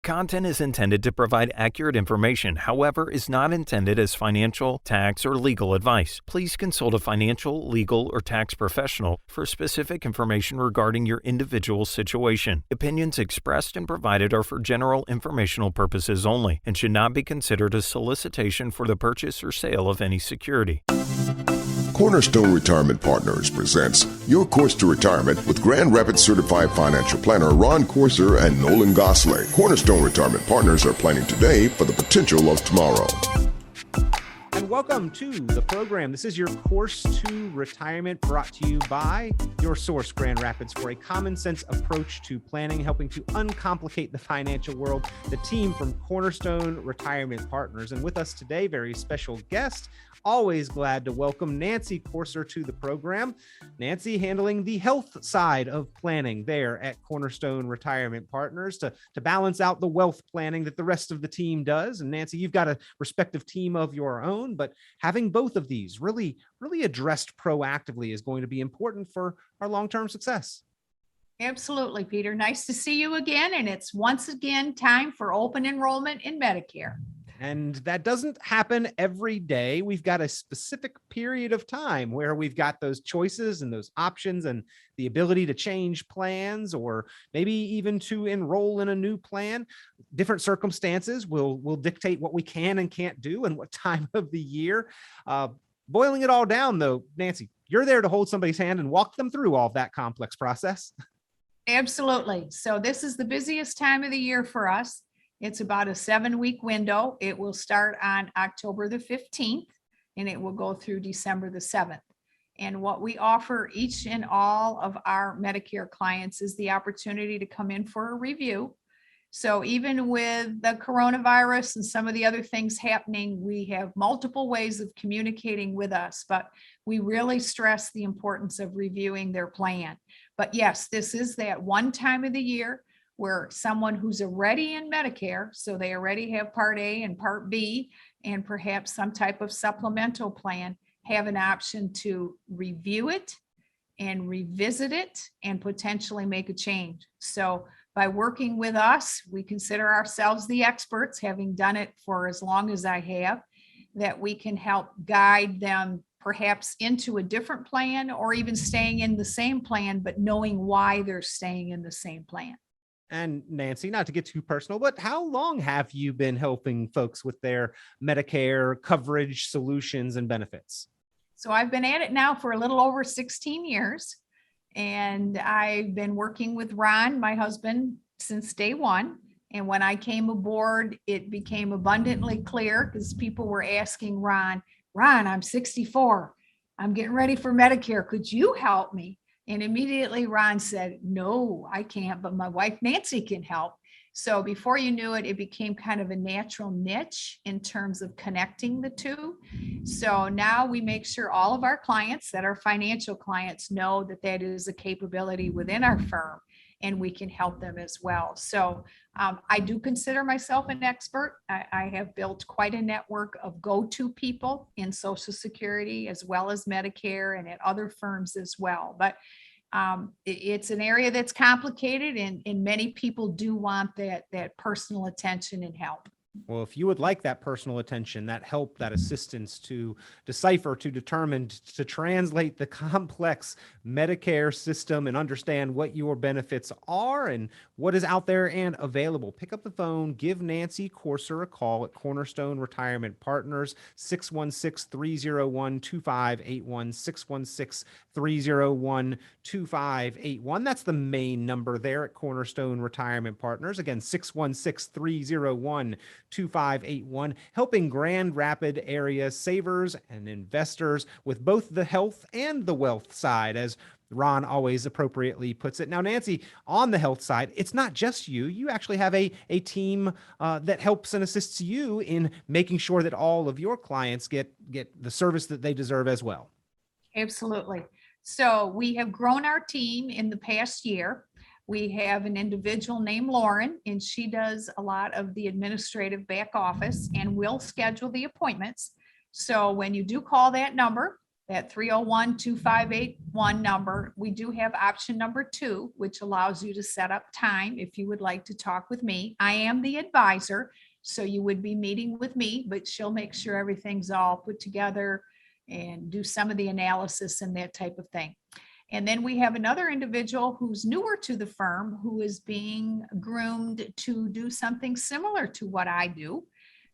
Content is intended to provide accurate information, however, is not intended as financial, tax, or legal advice. Please consult a financial, legal, or tax professional for specific information regarding your individual situation. Opinions expressed and provided are for general informational purposes only and should not be considered a solicitation for the purchase or sale of any security. Cornerstone Retirement Partners presents Your Course to Retirement with Grand Rapids Certified Financial Planner Ron Corser and Nolan Gosley. Cornerstone Retirement Partners are planning today for the potential of tomorrow. And welcome to the program. This is Your Course to Retirement, brought to you by your source, Grand Rapids, for a common sense approach to planning, helping to uncomplicate the financial world. The team from Cornerstone Retirement Partners. And with us today, very special guest. Always glad to welcome Nancy Corser to the program. Nancy handling the health side of planning there at Cornerstone Retirement Partners to balance out the wealth planning that the rest of the team does. And Nancy, you've got a respective team of your own, but having both of these really addressed proactively is going to be important for our long-term success. Absolutely, Peter. Nice to see you again. And it's once again time for open enrollment in Medicare. And that doesn't happen every day. We've got a specific period of time where we've got those choices and those options and the ability to change plans or maybe even to enroll in a new plan. Different circumstances will dictate what we can and can't do and what time of the year. Boiling it all down, though, Nancy, you're there to hold somebody's hand and walk them through all of that complex process. Absolutely. So this is the busiest time of the year for us. It's about a 7-week window. It will start on October the 15th and it will go through December the 7th. And what we offer each and all of our Medicare clients is the opportunity to come in for a review. So even with the coronavirus and some of the other things happening, we have multiple ways of communicating with us, but we really stress the importance of reviewing their plan. But yes, this is that one time of the year where someone who's already in Medicare, so they already have Part A and Part B, and perhaps some type of supplemental plan, have an option to review it and revisit it and potentially make a change. So by working with us, we consider ourselves the experts, having done it for as long as I have, that we can help guide them perhaps into a different plan or even staying in the same plan, but knowing why they're staying in the same plan. And Nancy, not to get too personal, but how long have you been helping folks with their Medicare coverage solutions and benefits? So I've been at it now for a little over 16 years. And I've been working with Ron, my husband, since day one. And when I came aboard, it became abundantly clear because people were asking Ron, I'm 64. I'm getting ready for Medicare. Could you help me? And immediately Ron said, no, I can't, but my wife Nancy can help. So before you knew it, it became kind of a natural niche in terms of connecting the two. So now we make sure all of our clients that are financial clients know that that is a capability within our firm and we can help them as well. So I do consider myself an expert. I have built quite a network of go-to people in Social Security as well as Medicare and at other firms as well. But it's an area that's complicated and many people do want that personal attention and help. Well, if you would like that personal attention, that help, that assistance to decipher, to determine, to translate the complex Medicare system and understand what your benefits are and what is out there and available, pick up the phone, give Nancy Corser a call at Cornerstone Retirement Partners, 616-301-2581, 616-301-2581. That's the main number there at Cornerstone Retirement Partners. Again, 616-301-2581, helping Grand Rapids area savers and investors with both the health and the wealth side, as Ron always appropriately puts it. Now, Nancy, on the health side, it's not just you. You actually have a team that helps and assists you in making sure that all of your clients get the service that they deserve as well. Absolutely. So we have grown our team in the past year. We have an individual named Lauren, and she does a lot of the administrative back office and will schedule the appointments. So when you do call that number, that 301-2581 number. We do have option number 2, which allows you to set up time if you would like to talk with me. I am the advisor, so you would be meeting with me, but she'll make sure everything's all put together and do some of the analysis and that type of thing. And then we have another individual who's newer to the firm who is being groomed to do something similar to what I do.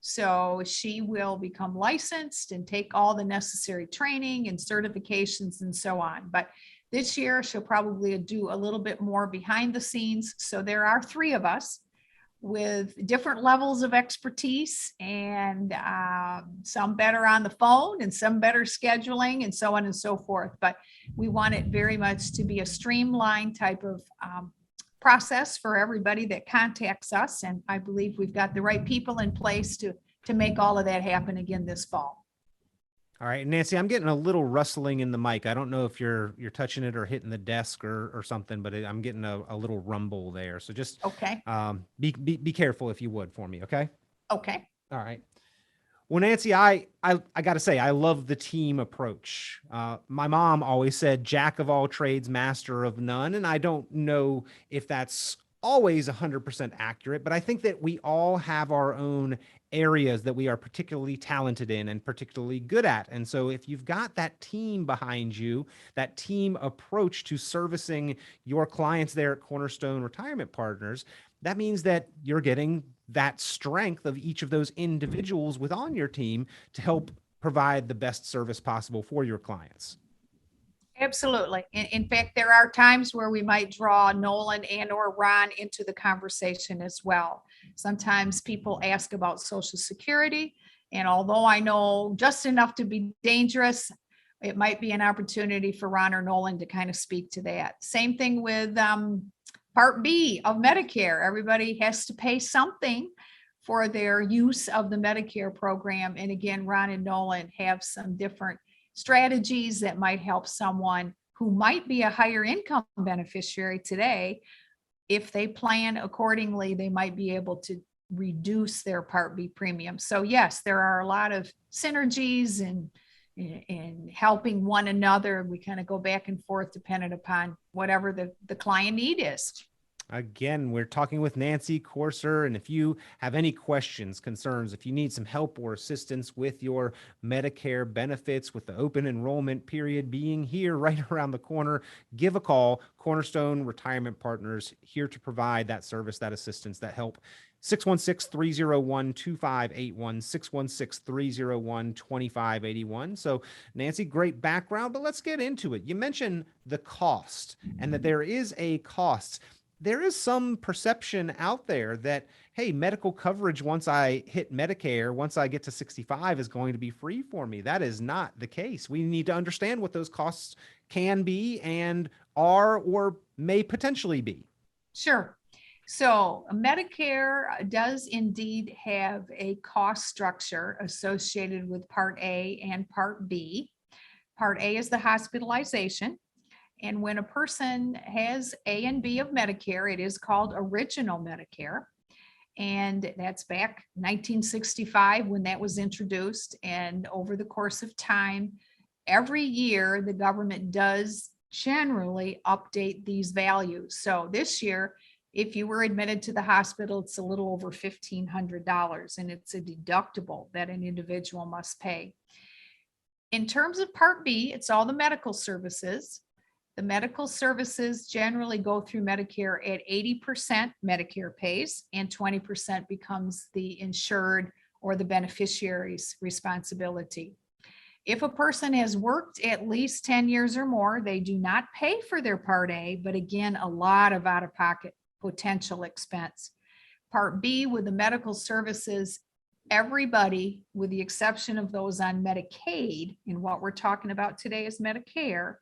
So she will become licensed and take all the necessary training and certifications and so on. But this year she'll probably do a little bit more behind the scenes. So there are 3 of us with different levels of expertise, and some better on the phone and some better scheduling and so on and so forth. But we want it very much to be a streamlined type of process for everybody that contacts us. And I believe we've got the right people in place to make all of that happen again this fall. All right, Nancy, I'm getting a little rustling in the mic. I don't know if you're touching it or hitting the desk or something, but I'm getting a little rumble there. So just Okay. Be careful if you would for me. Okay. Okay. All right. Well, Nancy, I got to say, I love the team approach. My mom always said, "Jack of all trades, master of none." And I don't know if that's always 100% accurate, but I think that we all have our own areas that we are particularly talented in and particularly good at. And so if you've got that team behind you, that team approach to servicing your clients there at Cornerstone Retirement Partners, that means that you're getting that strength of each of those individuals within your team to help provide the best service possible for your clients. Absolutely. In fact, there are times where we might draw Nolan and or Ron into the conversation as well. Sometimes people ask about Social Security, and although I know just enough to be dangerous, it might be an opportunity for Ron or Nolan to kind of speak to that. Same thing with Part B of Medicare. Everybody has to pay something for their use of the Medicare program. And again, Ron and Nolan have some different strategies that might help someone who might be a higher income beneficiary today. If they plan accordingly, they might be able to reduce their Part B premium. So yes, there are a lot of synergies and helping one another. We kind of go back and forth depending upon whatever the client need is. Again, we're talking with Nancy Corser, and if you have any questions, concerns, if you need some help or assistance with your Medicare benefits, with the open enrollment period being here right around the corner, give a call. Cornerstone Retirement Partners, here to provide that service, that assistance, that help. 616-301-2581, 616-301-2581. So Nancy, great background, but let's get into it. You mentioned the cost and that there is a cost. There is some perception out there that, hey, medical coverage, once I hit Medicare, once I get to 65, is going to be free for me. That is not the case. We need to understand what those costs can be and are or may potentially be. Sure. So Medicare does indeed have a cost structure associated with Part A and Part B. Part A is the hospitalization. And when a person has A and B of Medicare, it is called Original Medicare. And that's back 1965 when that was introduced. And over the course of time, every year, the government does generally update these values. So this year, if you were admitted to the hospital, it's a little over $1,500, and it's a deductible that an individual must pay. In terms of Part B, it's all the medical services. The medical services generally go through Medicare at 80% Medicare pays, and 20% becomes the insured or the beneficiary's responsibility. If a person has worked at least 10 years or more, they do not pay for their Part A, but again, a lot of out-of-pocket potential expense. Part B with the medical services, everybody, with the exception of those on Medicaid, and what we're talking about today is Medicare,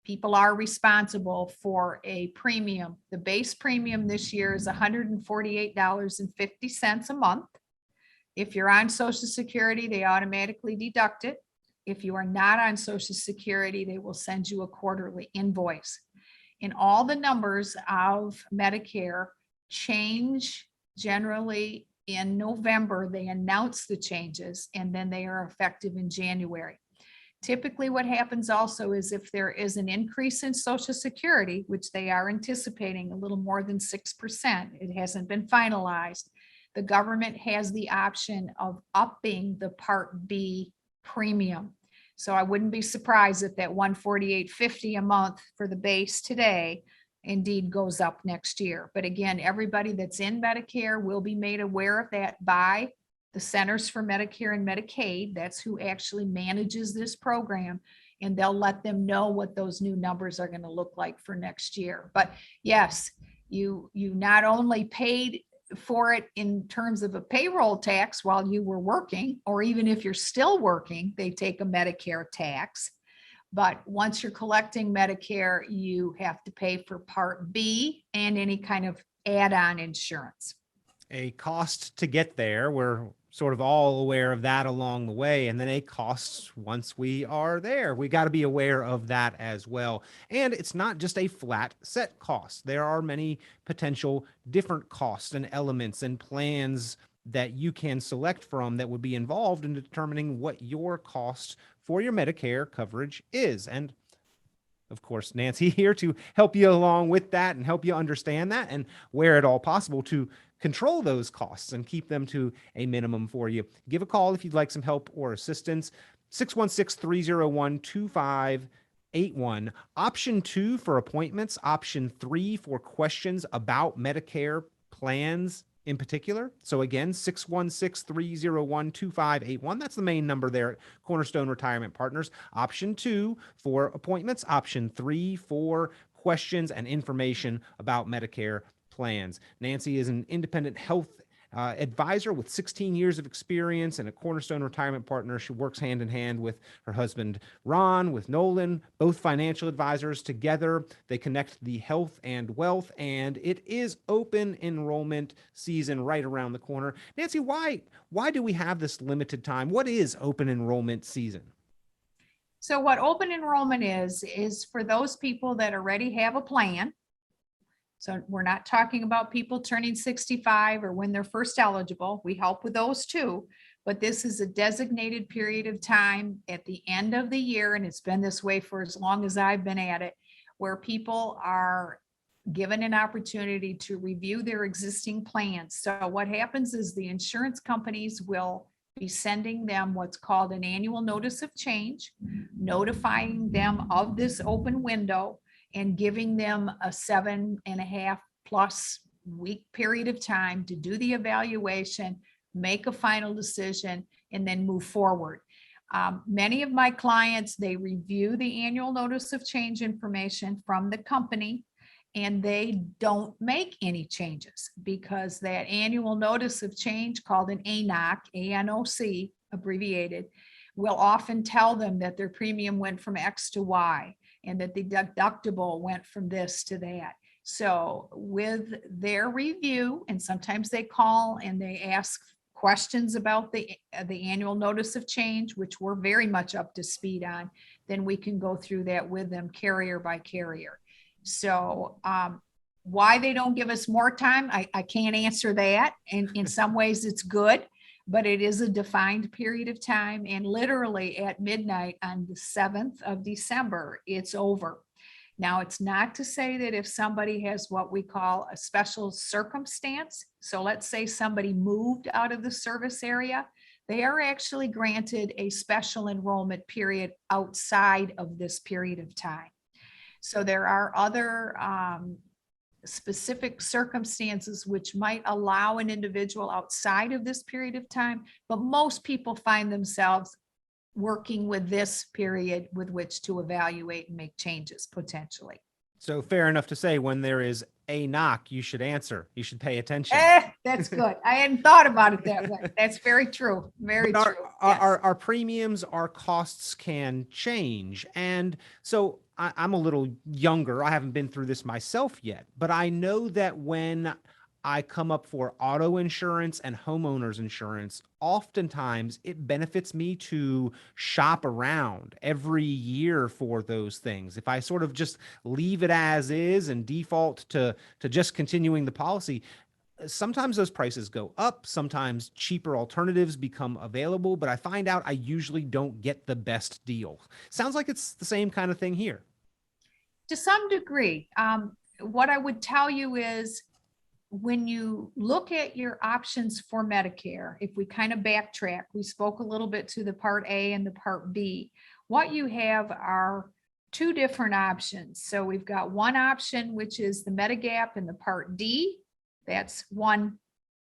people are responsible for a premium. The base premium this year is $148.50 a month. If you're on Social Security, they automatically deduct it. If you are not on Social Security, they will send you a quarterly invoice. And all the numbers of Medicare change generally in November. They announce the changes, and then they are effective in January. Typically, what happens also is if there is an increase in Social Security, which they are anticipating a little more than 6%, it hasn't been finalized. The government has the option of upping the Part B premium. So I wouldn't be surprised if that $148.50 a month for the base today indeed goes up next year. But again, everybody that's in Medicare will be made aware of that by the Centers for Medicare and Medicaid. That's who actually manages this program, and they'll let them know what those new numbers are going to look like for next year. But yes, you not only paid for it in terms of a payroll tax while you were working, or even if you're still working, they take a Medicare tax. But once you're collecting Medicare, you have to pay for Part B and any kind of add-on insurance. A cost to get there. We're sort of all aware of that along the way. And then a cost once we are there. We got to be aware of that as well. And it's not just a flat set cost. There are many potential different costs and elements and plans that you can select from that would be involved in determining what your cost for your Medicare coverage is. And of course, Nancy here to help you along with that and help you understand that, and where at all possible to control those costs and keep them to a minimum for you. Give a call if you'd like some help or assistance. 616-301-2581. Option 2 for appointments. Option 3 for questions about Medicare plans in particular. So again, 616-301-2581. That's the main number there at Cornerstone Retirement Partners. Option 2 for appointments. Option 3 for questions and information about Medicare plans. Nancy is an independent health advisor with 16 years of experience and a Cornerstone Retirement Partner. She works hand in hand with her husband, Ron, with Nolan, both financial advisors together. They connect the health and wealth, and it is open enrollment season right around the corner. Nancy, why do we have this limited time? What is open enrollment season? So what open enrollment is for those people that already have a plan. So we're not talking about people turning 65 or when they're first eligible. We help with those too, but this is a designated period of time at the end of the year, and it's been this way for as long as I've been at it, where people are given an opportunity to review their existing plans. So what happens is the insurance companies will be sending them what's called an annual notice of change, notifying them of this open window, and giving them a 7.5+ week period of time to do the evaluation, make a final decision, and then move forward. Many of my clients, they review the annual notice of change information from the company, and they don't make any changes because that annual notice of change, called an ANOC, ANOC abbreviated, will often tell them that their premium went from X to Y, and that the deductible went from this to that. So with their review, and sometimes they call and they ask questions about the annual notice of change, which we're very much up to speed on, then we can go through that with them carrier by carrier. So why they don't give us more time, I can't answer that. And in some ways it's good, but it is a defined period of time. And literally at midnight on the 7th of December, it's over. Now, it's not to say that if somebody has what we call a special circumstance, so let's say somebody moved out of the service area, they are actually granted a special enrollment period outside of this period of time. So there are other specific circumstances which might allow an individual outside of this period of time, but most people find themselves working with this period with which to evaluate and make changes potentially. So fair enough to say when there is a knock, you should answer. You should pay attention. That's good. I hadn't thought about it that way. That's very true. Very true. Our premiums, our costs can change. And so I'm a little younger. I haven't been through this myself yet, but I know that when I come up for auto insurance and homeowners insurance, oftentimes it benefits me to shop around every year for those things. If I sort of just leave it as is and default to just continuing the policy, sometimes those prices go up, sometimes cheaper alternatives become available, but I find out I usually don't get the best deal. Sounds like it's the same kind of thing here. To some degree, what I would tell you is when you look at your options for Medicare, if we kind of backtrack, we spoke a little bit to the Part A and the Part B. What you have are two different options. So we've got one option, which is the Medigap and the Part D. That's one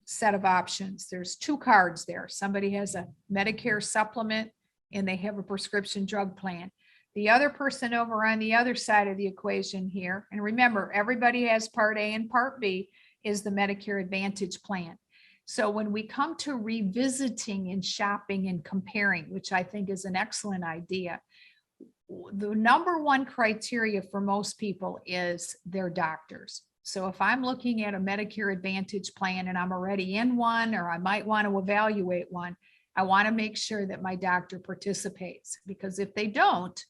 set of options. There's two cards there. Somebody has a Medicare supplement and they have a prescription drug plan. The other person over on the other side of the equation here, and remember, everybody has Part A and Part B, is the Medicare Advantage plan. So when we come to revisiting and shopping and comparing, which I think is an excellent idea, the number one criteria for most people is their doctors. So if I'm looking at a Medicare Advantage plan and I'm already in one, or I might want to evaluate one, I want to make sure that my doctor participates, because if they don't,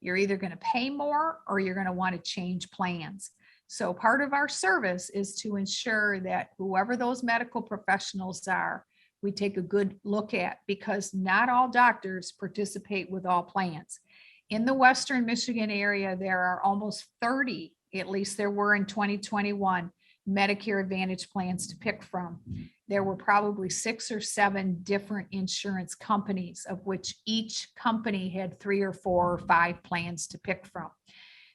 you're either going to pay more or you're going to want to change plans. So part of our service is to ensure that whoever those medical professionals are, we take a good look at, because not all doctors participate with all plans. In the Western Michigan area, there are almost 30, at least there were in 2021, Medicare Advantage plans to pick from. There were probably 6 or 7 different insurance companies, of which each company had 3 or 4 or 5 plans to pick from.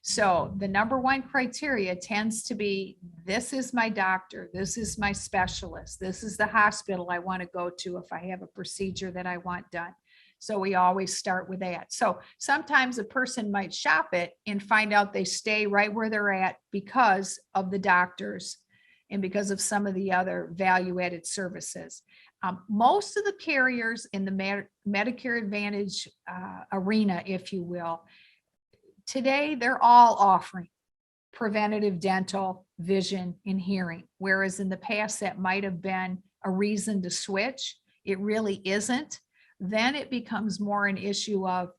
So the number one criteria tends to be, this is my doctor, this is my specialist, this is the hospital I want to go to if I have a procedure that I want done. So we always start with that. So sometimes a person might shop it and find out they stay right where they're at because of the doctors and because of some of the other value-added services. Most of the carriers in the Medicare Advantage arena, if you will, today they're all offering preventative dental, vision, and hearing, whereas in the past that might have been a reason to switch. It really isn't. Then it becomes more an issue of,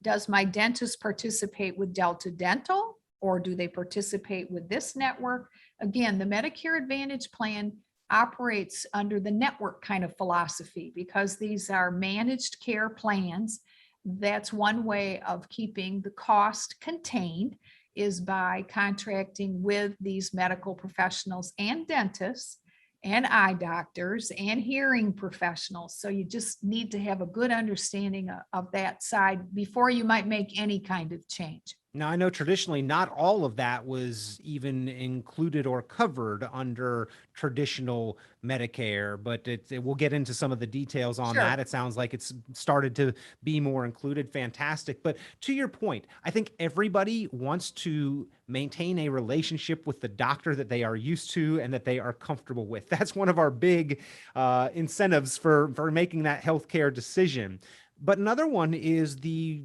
does my dentist participate with Delta Dental, or do they participate with this network? Again, the Medicare Advantage plan operates under the network kind of philosophy, because these are managed care plans. That's one way of keeping the cost contained, is by contracting with these medical professionals and dentists and eye doctors and hearing professionals. So you just need to have a good understanding of that side before you might make any kind of change. Now, I know traditionally not all of that was even included or covered under traditional Medicare, but we'll get into some of the details on Sure. that. It sounds like it's started to be more included. Fantastic. But to your point, I think everybody wants to maintain a relationship with the doctor that they are used to and that they are comfortable with. That's one of our big incentives for making that healthcare decision. But another one is the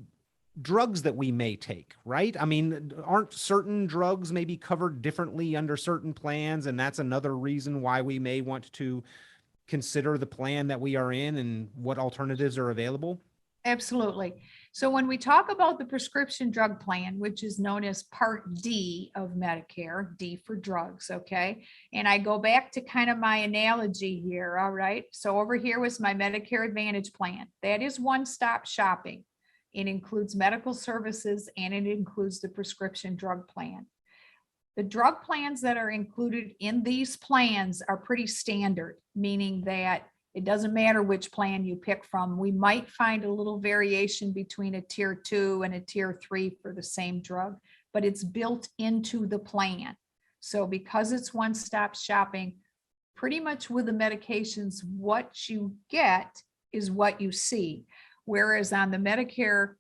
drugs that we may take, right? I mean, aren't certain drugs maybe covered differently under certain plans? And that's another reason why we may want to consider the plan that we are in and what alternatives are available. Absolutely. So when we talk about the prescription drug plan, which is known as Part D of Medicare, D for drugs, okay? And I go back to kind of my analogy here, all right? So over here was my Medicare Advantage plan. That is one-stop shopping. It includes medical services and it includes the prescription drug plan. The drug plans that are included in these plans are pretty standard, meaning that it doesn't matter which plan you pick from. We might find a little variation between a tier 2 and a tier 3 for the same drug, but it's built into the plan. So because it's one-stop shopping, pretty much with the medications, what you get is what you see. Whereas on the Medicare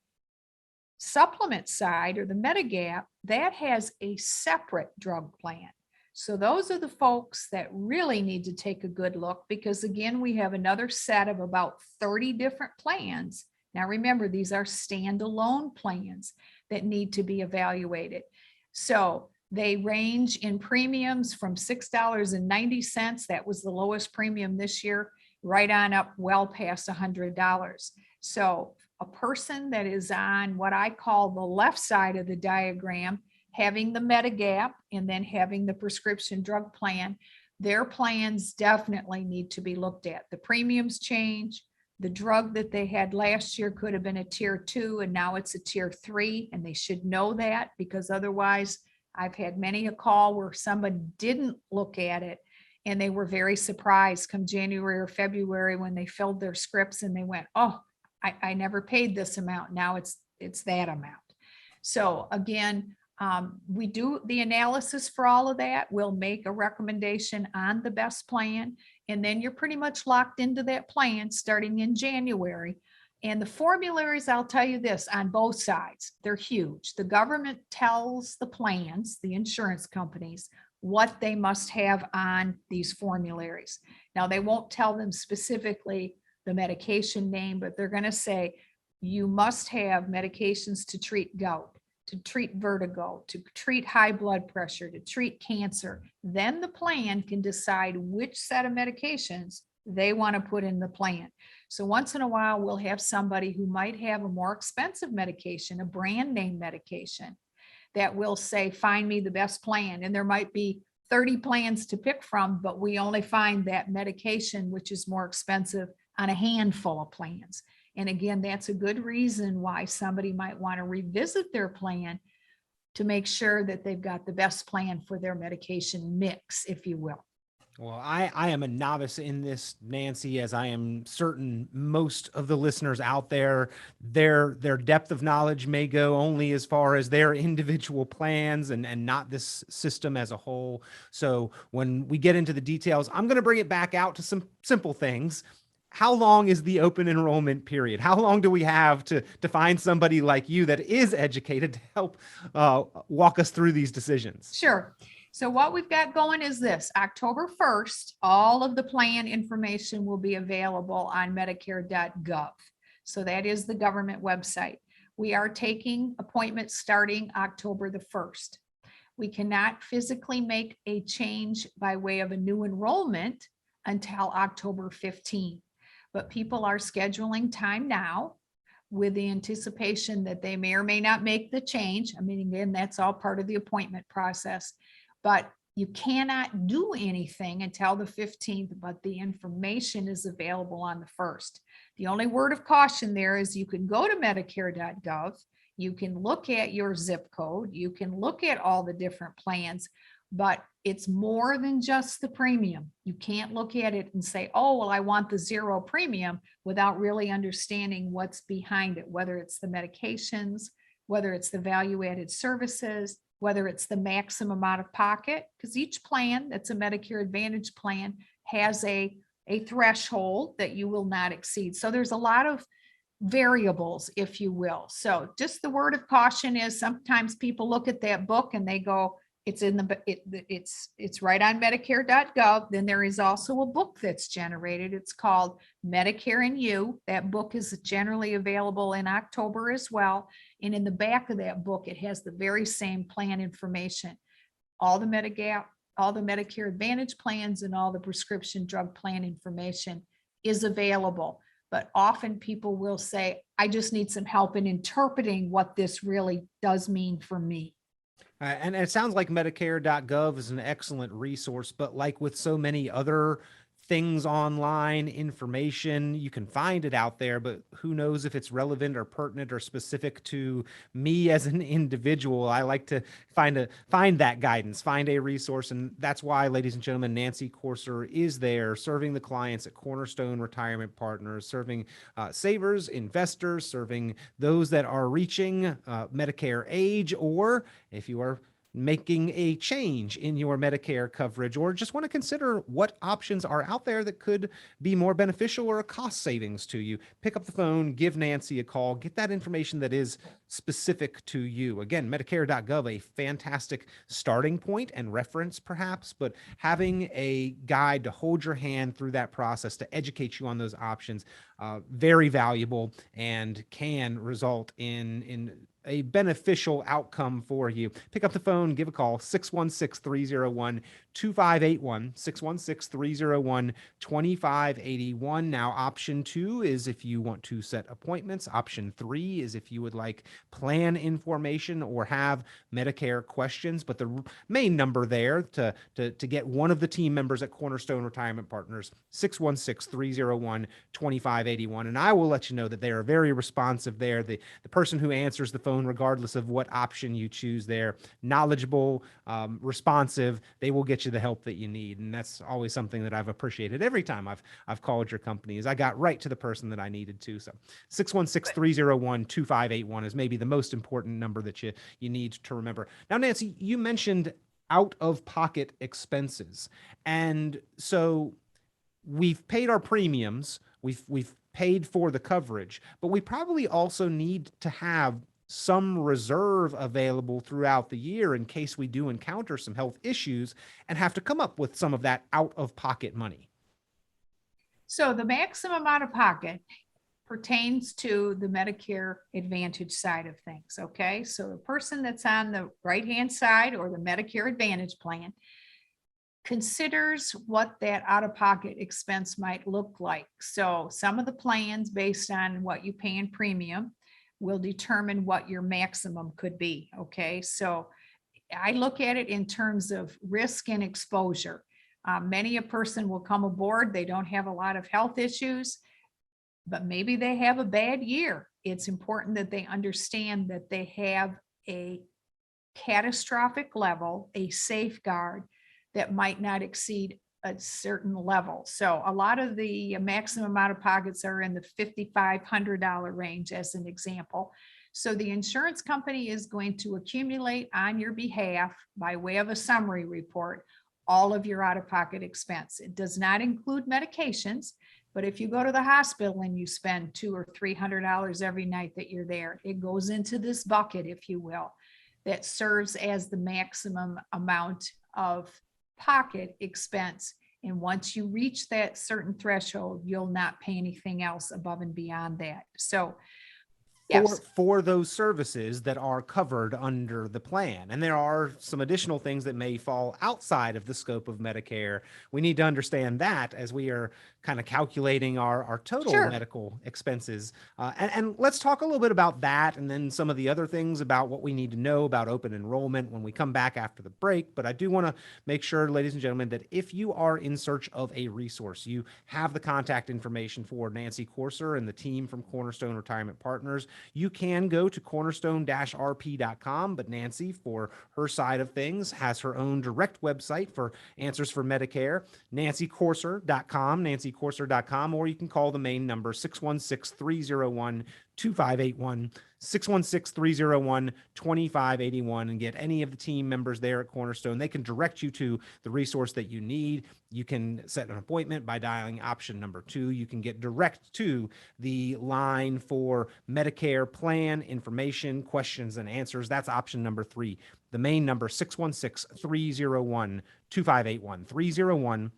supplement side, or the Medigap, that has a separate drug plan. So those are the folks that really need to take a good look, because again, we have another set of about 30 different plans. Now remember, these are standalone plans that need to be evaluated. So they range in premiums from $6.90, that was the lowest premium this year, right on up well past $100. So a person that is on what I call the left side of the diagram, having the Medigap and then having the prescription drug plan, their plans definitely need to be looked at. The premiums change. The drug that they had last year could have been a tier 2 and now it's a tier 3, and they should know that, because otherwise I've had many a call where someone didn't look at it and they were very surprised come January or February when they filled their scripts and they went, oh, I never paid this amount. Now it's that amount. So again, we do the analysis for all of that. We'll make a recommendation on the best plan, and then you're pretty much locked into that plan starting in January. And the formularies, I'll tell you this, on both sides, they're huge. The government tells the plans, the insurance companies, what they must have on these formularies. Now, they won't tell them specifically the medication name, but they're going to say, you must have medications to treat gout, to treat vertigo, to treat high blood pressure, to treat cancer. Then the plan can decide which set of medications they want to put in the plan. So once in a while, we'll have somebody who might have a more expensive medication, a brand name medication, that will say, find me the best plan. And there might be 30 plans to pick from, but we only find that medication, which is more expensive, on a handful of plans. And again, that's a good reason why somebody might want to revisit their plan to make sure that they've got the best plan for their medication mix, if you will. Well, I am a novice in this, Nancy, as I am certain most of the listeners out there, their depth of knowledge may go only as far as their individual plans and not this system as a whole. So when we get into the details, I'm going to bring it back out to some simple things. How long is the open enrollment period? How long do we have to find somebody like you that is educated to help walk us through these decisions? Sure. So what we've got going is this: October 1st, all of the plan information will be available on Medicare.gov. So that is the government website. We are taking appointments starting October the 1st. We cannot physically make a change by way of a new enrollment until October 15th. But people are scheduling time now with the anticipation that they may or may not make the change. I mean, again, that's all part of the appointment process, but you cannot do anything until the 15th, but the information is available on the 1st. The only word of caution there is you can go to Medicare.gov, you can look at your zip code, you can look at all the different plans, but it's more than just the premium. You can't look at it and say, oh, well, I want the zero premium, without really understanding what's behind it, whether it's the medications, whether it's the value-added services, whether it's the maximum out of pocket, because each plan that's a Medicare Advantage plan has a threshold that you will not exceed. So there's a lot of variables, if you will. So just the word of caution is sometimes people look at that book and they go, it's right on Medicare.gov. Then there is also a book that's generated. It's called Medicare and You. That book is generally available in October as well. And in the back of that book, it has the very same plan information. All the Medicare Advantage plans and all the prescription drug plan information is available. But often people will say, I just need some help in interpreting what this really does mean for me. And it sounds like Medicare.gov is an excellent resource, but like with so many other things online, information, you can find it out there, but who knows if it's relevant or pertinent or specific to me as an individual. I like to find that guidance, find a resource. And that's why, ladies and gentlemen, Nancy Corser is there serving the clients at Cornerstone Retirement Partners, serving savers, investors, serving those that are reaching Medicare age, or if you are making a change in your Medicare coverage, or just want to consider what options are out there that could be more beneficial or a cost savings to you, pick up the phone, give Nancy a call, get that information that is specific to you. Again, Medicare.gov, a fantastic starting point and reference perhaps, but having a guide to hold your hand through that process to educate you on those options, very valuable and can result in a beneficial outcome for you. Pick up the phone, give a call, 616-301-2581, 616-301-2581. Now, option 2 is if you want to set appointments. Option 3 is if you would like plan information or have Medicare questions. But the main number there to get one of the team members at Cornerstone Retirement Partners, 616-301-2581. And I will let you know that they are very responsive there. The person who answers the phone, regardless of what option you choose there, knowledgeable, responsive, they will get you the help that you need. And that's always something that I've appreciated every time I've called your company, is I got right to the person that I needed to. So 616-301-2581 is maybe the most important number that you need to remember. Now, Nancy, you mentioned out-of-pocket expenses. And so we've paid our premiums, we've paid for the coverage, but we probably also need to have some reserve available throughout the year in case we do encounter some health issues and have to come up with some of that out-of-pocket money. So the maximum out of pocket pertains to the Medicare Advantage side of things, okay? So the person that's on the right-hand side or the Medicare Advantage plan considers what that out-of-pocket expense might look like. So some of the plans, based on what you pay in premium, will determine what your maximum could be, okay? So I look at it in terms of risk and exposure. Many a person will come aboard, they don't have a lot of health issues, but maybe they have a bad year. It's important that they understand that they have a catastrophic level, a safeguard that might not exceed a certain level. So a lot of the maximum out of pockets are in the $5,500 range, as an example. So the insurance company is going to accumulate on your behalf, by way of a summary report, all of your out-of-pocket expense. It does not include medications, but if you go to the hospital and you spend $200 or $300 every night that you're there, it goes into this bucket, if you will, that serves as the maximum amount of pocket expense. And once you reach that certain threshold, you'll not pay anything else above and beyond that. So yes, for those services that are covered under the plan. And there are some additional things that may fall outside of the scope of Medicare. We need to understand that as we are kind of calculating our total Sure. medical expenses. And let's talk a little bit about that, and then some of the other things about what we need to know about open enrollment when we come back after the break. But I do want to make sure, ladies and gentlemen, that if you are in search of a resource, you have the contact information for Nancy Courser and the team from Cornerstone Retirement Partners. You can go to cornerstone-rp.com, but Nancy, for her side of things, has her own direct website for answers for Medicare, nancycourser.com, nancycourser.com, or you can call the main number, 616-301-2581, 616-301-2581, and get any of the team members there at Cornerstone. They can direct you to the resource that you need. You can set an appointment by dialing option number 2. You can get direct to the line for Medicare plan information, questions, and answers. That's option number 3. The main number, 616-301-2581, 301-2581.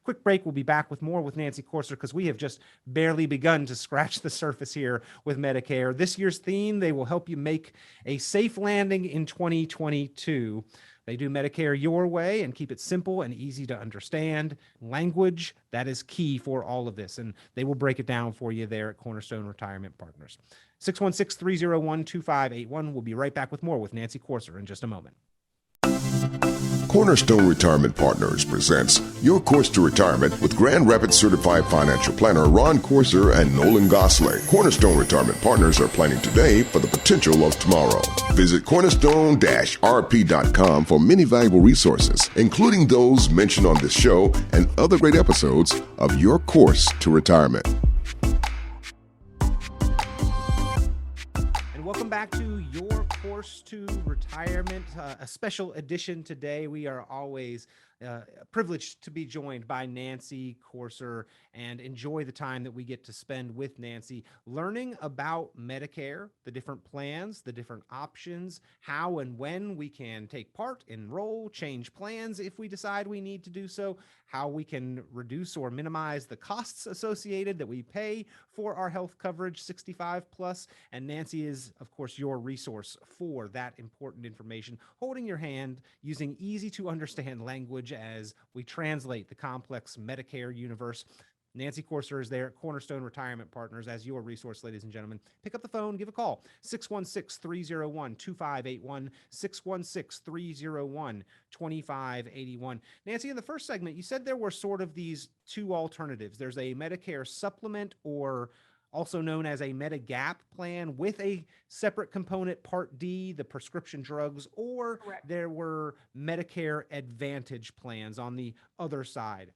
Quick break. We'll be back with more with Nancy Courser, because we have just barely begun to scratch the surface here with Medicare. This year's theme: they will help you make a safe landing in 2022. They do Medicare your way and keep it simple and easy to understand. Language, that is key for all of this, and they will break it down for you there at Cornerstone Retirement Partners. 616-301-2581. We'll be right back with more with Nancy Courser in just a moment. Cornerstone Retirement Partners presents Your Course to Retirement with Grand Rapids Certified Financial Planner Ron Courser and Nolan Gosley. Cornerstone Retirement Partners are planning today for the potential of tomorrow. Visit cornerstone-rp.com for many valuable resources, including those mentioned on this show and other great episodes of Your Course to Retirement. And welcome back to Your Course to Retirement, a special edition today. We are always privileged to be joined by Nancy Corser and enjoy the time that we get to spend with Nancy, learning about Medicare, the different plans, the different options, how and when we can take part, enroll, change plans if we decide we need to do so, how we can reduce or minimize the costs associated that we pay for our health coverage 65 plus. And Nancy is, of course, your resource for that important information, holding your hand using easy to understand language as we translate the complex Medicare universe. Nancy Corser is there at Cornerstone Retirement Partners as your resource, ladies and gentlemen. Pick up the phone, give a call, 616-301-2581, 616-301-2581. Nancy, in the first segment, you said there were sort of these two alternatives. There's a Medicare supplement, or also known as a Medigap plan, with a separate component, Part D, the prescription drugs, or Correct. there were Medicare Advantage plans on the other side.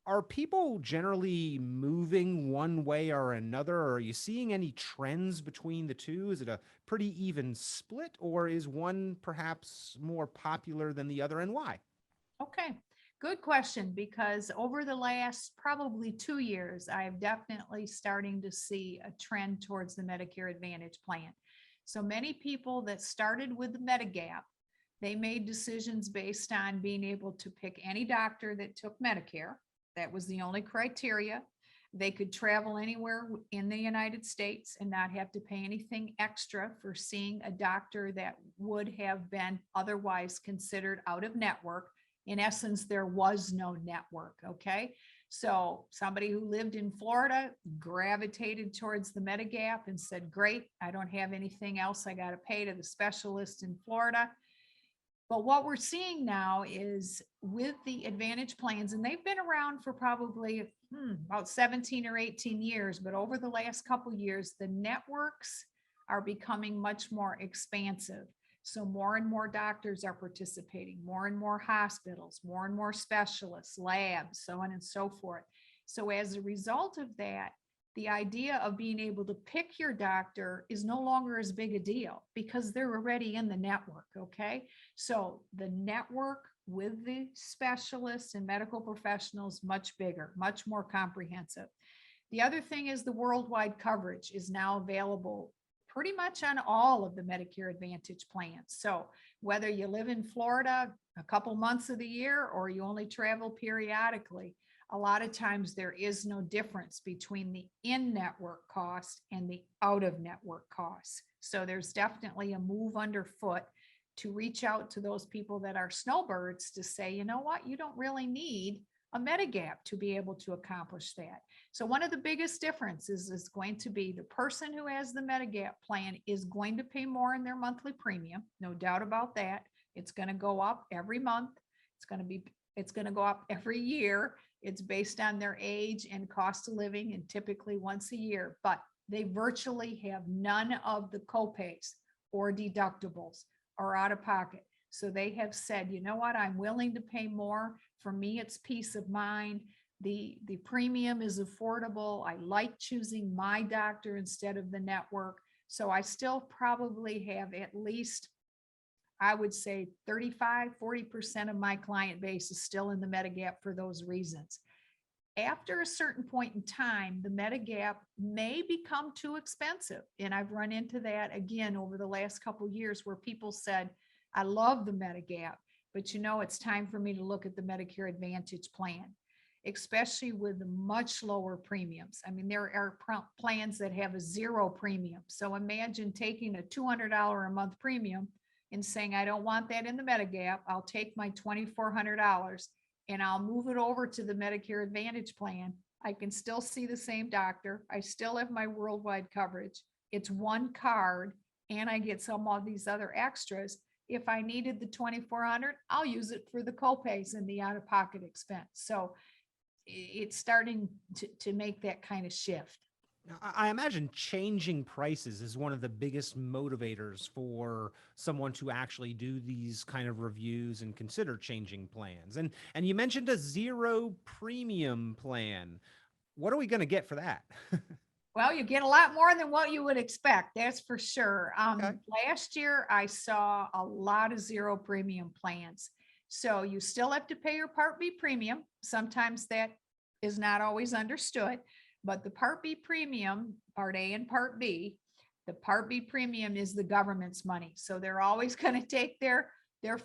Are people generally moving one way or another? Or are you seeing any trends between the two? Is it a pretty even split, or is one perhaps more popular than the other, and why? Okay, good question, because over the last probably 2 years, I've definitely starting to see a trend towards the Medicare Advantage plan. So many people that started with the Medigap, they made decisions based on being able to pick any doctor that took Medicare. That was the only criteria. They could travel anywhere in the United States and not have to pay anything extra for seeing a doctor that would have been otherwise considered out of network. In essence, there was no network. Okay. So somebody who lived in Florida gravitated towards the Medigap and said, great, I don't have anything else I got to pay to the specialist in Florida. But what we're seeing now is with the Advantage plans, and they've been around for probably about 17 or 18 years, but over the last couple of years, the networks are becoming much more expansive. So more and more doctors are participating, more and more hospitals, more and more specialists, labs, so on and so forth. So as a result of that, the idea of being able to pick your doctor is no longer as big a deal because they're already in the network. Okay. So the network with the specialists and medical professionals, much bigger, much more comprehensive. The other thing is the worldwide coverage is now available pretty much on all of the Medicare Advantage plans. So whether you live in Florida a couple months of the year or you only travel periodically, a lot of times there is no difference between the in-network cost and the out-of-network costs. So there's definitely a move underfoot to reach out to those people that are snowbirds to say, you know what, you don't really need a Medigap to be able to accomplish that. So one of the biggest differences is going to be the person who has the Medigap plan is going to pay more in their monthly premium. No doubt about that. It's going to go up every month. It's going to go up every year. It's based on their age and cost of living, and typically once a year, but they virtually have none of the copays or deductibles or out of pocket. So they have said, you know what, I'm willing to pay more. For me, it's peace of mind. The premium is affordable. I like choosing my doctor instead of the network. So I still probably have at least, I would say 35-40% of my client base is still in the Medigap for those reasons. After a certain point in time, the Medigap may become too expensive. And I've run into that again over the last couple of years where people said, I love the Medigap, but you know, it's time for me to look at the Medicare Advantage plan, especially with the much lower premiums. I mean, there are plans that have a zero premium. So imagine taking a $200 a month premium and saying, I don't want that in the Medigap. I'll take my $2,400 and I'll move it over to the Medicare Advantage plan. I can still see the same doctor. I still have my worldwide coverage. It's one card and I get some of these other extras. If I needed the $2,400, I'll use it for the copays and the out-of-pocket expense. So it's starting to make that kind of shift. Now, I imagine changing prices is one of the biggest motivators for someone to actually do these kind of reviews and consider changing plans. And you mentioned a zero premium plan. What are we going to get for that? Well, you get a lot more than what you would expect. That's for sure. Okay. Last year, I saw a lot of zero premium plans. So you still have to pay your Part B premium. Sometimes that is not always understood, but the Part B premium, Part A and Part B, the Part B premium is the government's money. So they're always going to take their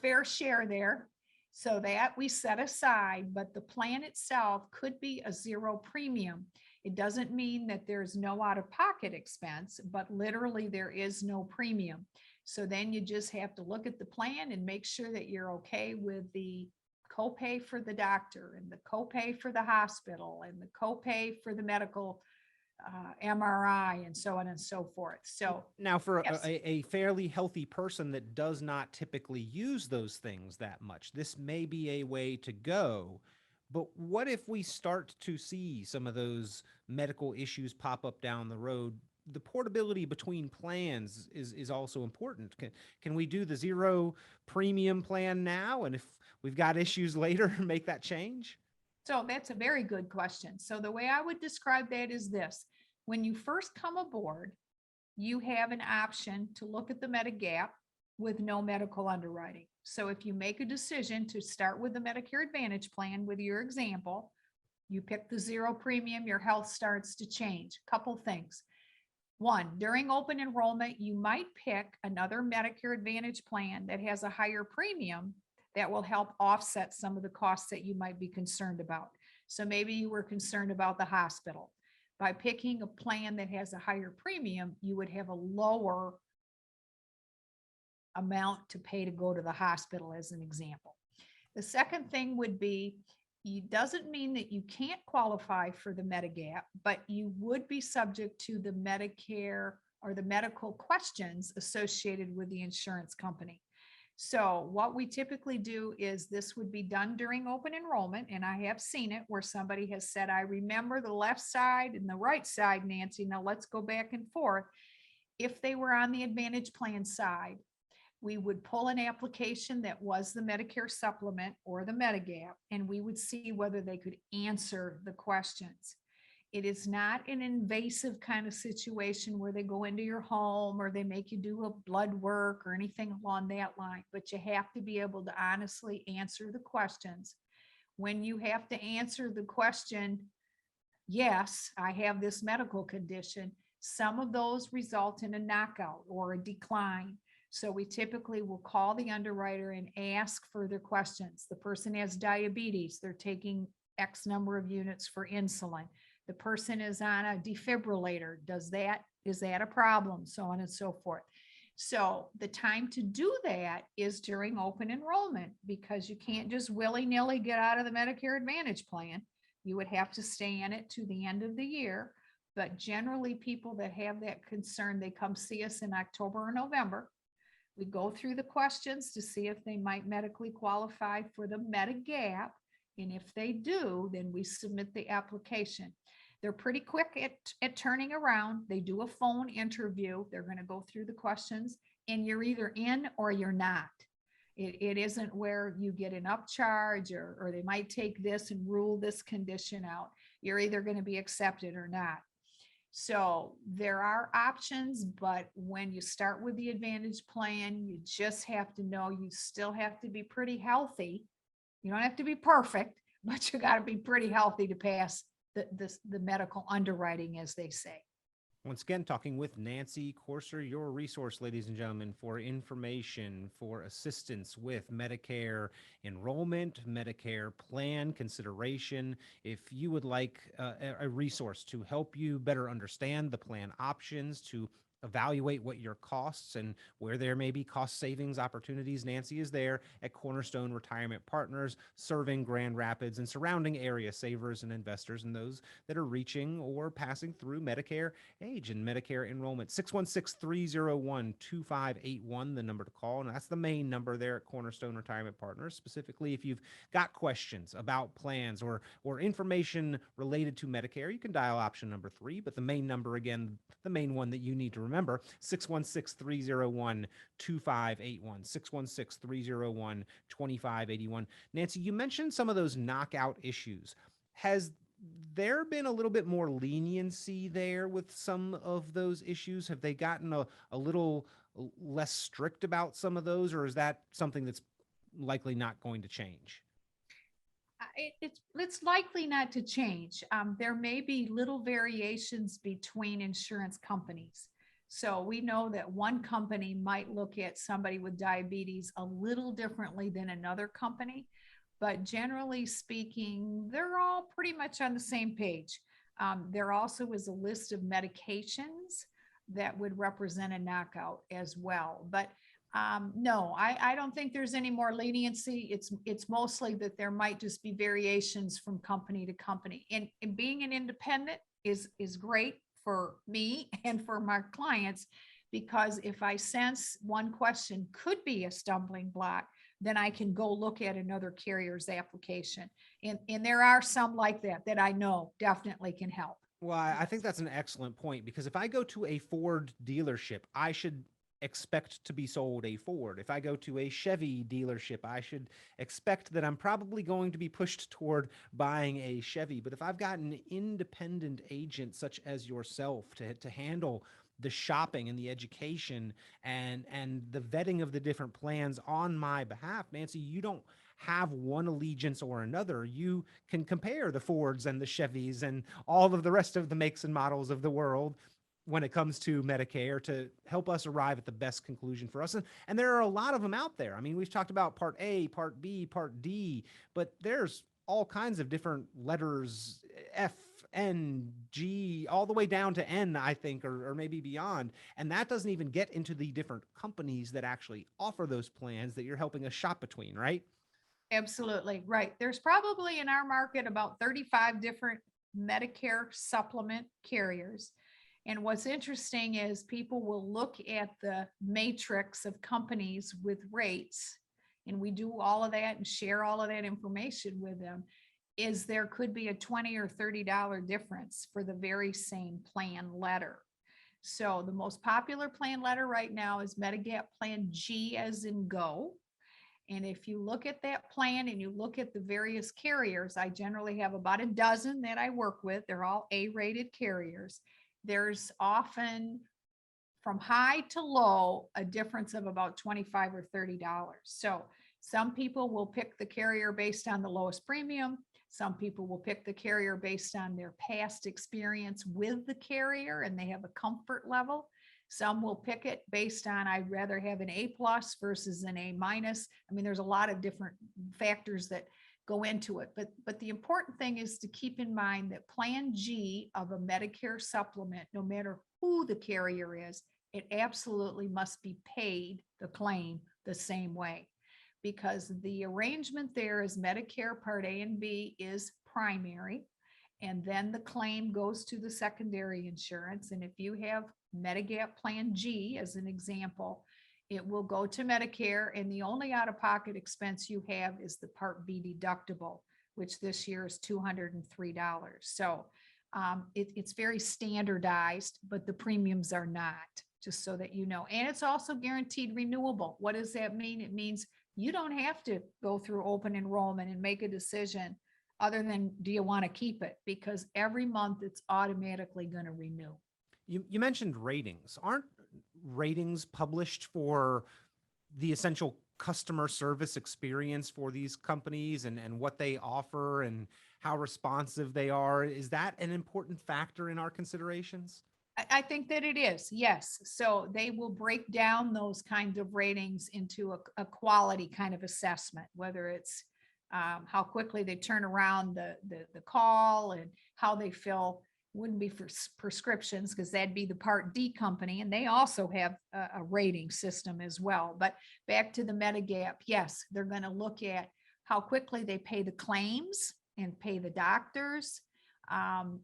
fair share there. So that we set aside, but the plan itself could be a zero premium. It doesn't mean that there's no out-of-pocket expense, but literally there is no premium. So then you just have to look at the plan and make sure that you're okay with the copay for the doctor and the copay for the hospital and the copay for the medical MRI and so on and so forth. So now for yes. a fairly healthy person that does not typically use those things that much, this may be a way to go. But what if we start to see some of those medical issues pop up down the road? The portability between plans is also important. Can we do the zero premium plan now? And if we've got issues later, make that change? So that's a very good question. So the way I would describe that is this. When you first come aboard, you have an option to look at the Medigap with no medical underwriting. So if you make a decision to start with the Medicare Advantage plan with your example, you pick the zero premium, your health starts to change. Couple things. One, during open enrollment, you might pick another Medicare Advantage plan that has a higher premium that will help offset some of the costs that you might be concerned about. So maybe you were concerned about the hospital. By picking a plan that has a higher premium, you would have a lower amount to pay to go to the hospital, as an example. The second thing would be, it doesn't mean that you can't qualify for the Medigap, but you would be subject to the Medicare or the medical questions associated with the insurance company. So what we typically do is this would be done during open enrollment. And I have seen it where somebody has said, I remember the left side and the right side, Nancy. Now let's go back and forth. If they were on the Advantage plan side, we would pull an application that was the Medicare supplement or the Medigap, and we would see whether they could answer the questions. It is not an invasive kind of situation where they go into your home or they make you do a blood work or anything along that line, but you have to be able to honestly answer the questions. When you have to answer the question, yes, I have this medical condition, some of those result in a knockout or a decline. So we typically will call the underwriter and ask further questions. The person has diabetes, they're taking X number of units for insulin. The person is on a defibrillator. Is that a problem? So on and so forth. So the time to do that is during open enrollment, because you can't just willy-nilly get out of the Medicare Advantage plan. You would have to stay in it to the end of the year. But generally, people that have that concern, they come see us in October or November. We go through the questions to see if they might medically qualify for the Medigap. And if they do, then we submit the application. They're pretty quick at turning around. They do a phone interview. They're going to go through the questions, and you're either in or you're not. It isn't where you get an upcharge or they might take this and rule this condition out. You're either going to be accepted or not. So there are options, but when you start with the Advantage plan, you just have to know you still have to be pretty healthy. You don't have to be perfect, but you got to be pretty healthy to pass the medical underwriting, as they say. Once again, talking with Nancy Courser, your resource, ladies and gentlemen, for information, for assistance with Medicare enrollment, Medicare plan consideration. If you would like a resource to help you better understand the plan options, to evaluate what your costs and where there may be cost savings opportunities, Nancy is there at Cornerstone Retirement Partners, serving Grand Rapids and surrounding area savers and investors and those that are reaching or passing through Medicare age and Medicare enrollment. 616-301-2581, the number to call. And that's the main number there at Cornerstone Retirement Partners. Specifically, if you've got questions about plans or information related to Medicare, you can dial option number 3, but the main number, again, the main one that you need to remember, 616-301-2581, 616-301-2581. Nancy, you mentioned some of those knockout issues. Has there been a little bit more leniency there with some of those issues? Have they gotten a little less strict about some of those, or is that something that's likely not going to change? It's likely not to change. There may be little variations between insurance companies. So we know that one company might look at somebody with diabetes a little differently than another company, but generally speaking, they're all pretty much on the same page. There also is a list of medications that would represent a knockout as well. But no, I don't think there's any more leniency. It's mostly that there might just be variations from company to company. And being an independent is great for me and for my clients, because if I sense one question could be a stumbling block, then I can go look at another carrier's application. And there are some like that I know definitely can help. Well, I think that's an excellent point, because if I go to a Ford dealership, I should expect to be sold a Ford. If I go to a Chevy dealership, I should expect that I'm probably going to be pushed toward buying a Chevy. But if I've got an independent agent such as yourself to handle the shopping and the education and the vetting of the different plans on my behalf, Nancy, you don't have one allegiance or another. You can compare the Fords and the Chevys and all of the rest of the makes and models of the world when it comes to Medicare to help us arrive at the best conclusion for us. And there are a lot of them out there. I mean, we've talked about Part A, Part B, Part D, but there's all kinds of different letters, F, N, G, all the way down to N, I think, or maybe beyond. And that doesn't even get into the different companies that actually offer those plans that you're helping us shop between, right? Absolutely right. There's probably in our market about 35 different Medicare supplement carriers. And what's interesting is people will look at the matrix of companies with rates, and we do all of that and share all of that information with them, is there could be a $20 or $30 difference for the very same plan letter. So the most popular plan letter right now is Medigap Plan G as in go. And if you look at that plan and you look at the various carriers, I generally have about a dozen that I work with. They're all A-rated carriers. There's often from high to low a difference of about $25 or $30. So some people will pick the carrier based on the lowest premium. Some people will pick the carrier based on their past experience with the carrier and they have a comfort level. Some will pick it based on, I'd rather have an A+ versus an A-. I mean, there's a lot of different factors that go into it. But the important thing is to keep in mind that Plan G of a Medicare supplement, no matter who the carrier is, it absolutely must be paid the claim the same way, because the arrangement there is Medicare Part A and B is primary, and then the claim goes to the secondary insurance. And if you have Medigap Plan G, as an example, it will go to Medicare, and the only out-of-pocket expense you have is the Part B deductible, which this year is $203. So it's very standardized, but the premiums are not, just so that you know. And it's also guaranteed renewable. What does that mean? It means you don't have to go through open enrollment and make a decision other than, do you want to keep it? Because every month it's automatically going to renew. You mentioned ratings. Aren't ratings published for the essential customer service experience for these companies and what they offer and how responsive they are? Is that an important factor in our considerations? I think that it is, yes. So they will break down those kinds of ratings into a quality kind of assessment, whether it's how quickly they turn around the call and how they fill. Wouldn't be for prescriptions, because that'd be the Part D company, and they also have a rating system as well. But back to the Medigap, yes, they're going to look at how quickly they pay the claims and pay the doctors.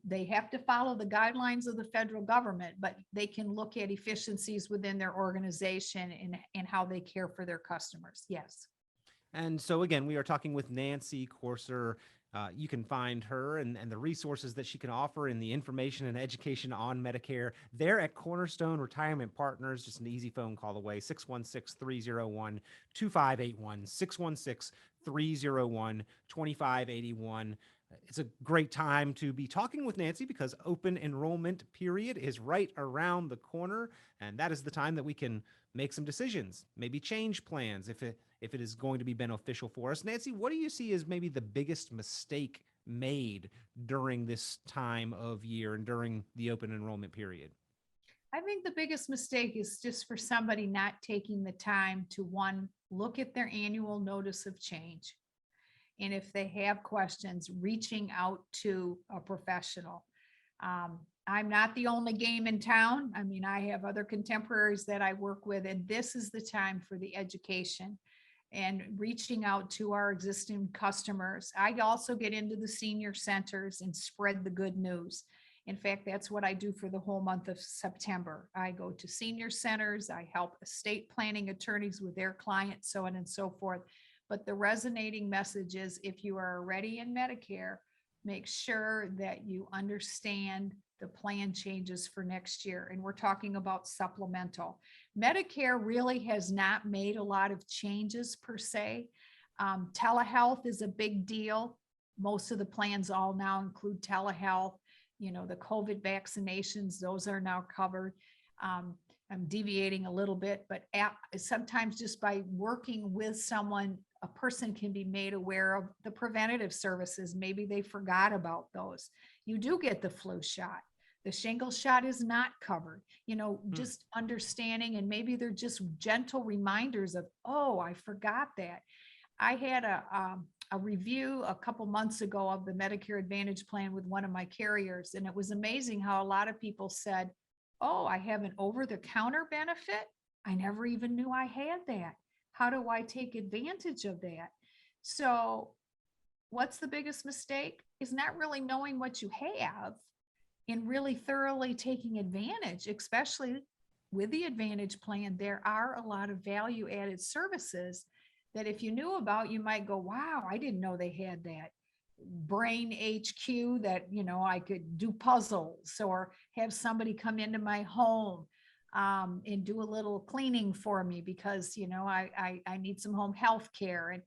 They have to follow the guidelines of the federal government, but they can look at efficiencies within their organization and how they care for their customers. Yes. And so again, we are talking with Nancy Courser. You can find her and the resources that she can offer and the information and education on Medicare there at Cornerstone Retirement Partners. Just an easy phone call away, 616-301-2581, 616-301-2581. It's a great time to be talking with Nancy because open enrollment period is right around the corner, and that is the time that we can make some decisions, maybe change plans if it is going to be beneficial for us. Nancy, what do you see as maybe the biggest mistake made during this time of year and during the open enrollment period? I think the biggest mistake is just for somebody not taking the time to, one, look at their annual notice of change. And if they have questions, reaching out to a professional. I'm not the only game in town. I mean, I have other contemporaries that I work with, and this is the time for the education and reaching out to our existing customers. I also get into the senior centers and spread the good news. In fact, that's what I do for the whole month of September. I go to senior centers, I help estate planning attorneys with their clients, so on and so forth. But the resonating message is, if you are already in Medicare, make sure that you understand the plan changes for next year. And we're talking about supplemental. Medicare really has not made a lot of changes per se. Telehealth is a big deal. Most of the plans all now include telehealth. You know, the COVID vaccinations, those are now covered. I'm deviating a little bit, but sometimes just by working with someone, a person can be made aware of the preventative services. Maybe they forgot about those. You do get the flu shot. The shingle shot is not covered. You know, just understanding, and maybe they're just gentle reminders of, oh, I forgot that. I had a review a couple months ago of the Medicare Advantage plan with one of my carriers, and it was amazing how a lot of people said, oh, I have an over-the-counter benefit. I never even knew I had that. How do I take advantage of that? So what's the biggest mistake is not really knowing what you have and really thoroughly taking advantage, especially with the Advantage plan. There are a lot of value-added services that if you knew about, you might go, wow, I didn't know they had that. Brain HQ that, you know, I could do puzzles or have somebody come into my home and do a little cleaning for me because, you know, I need some home health care. And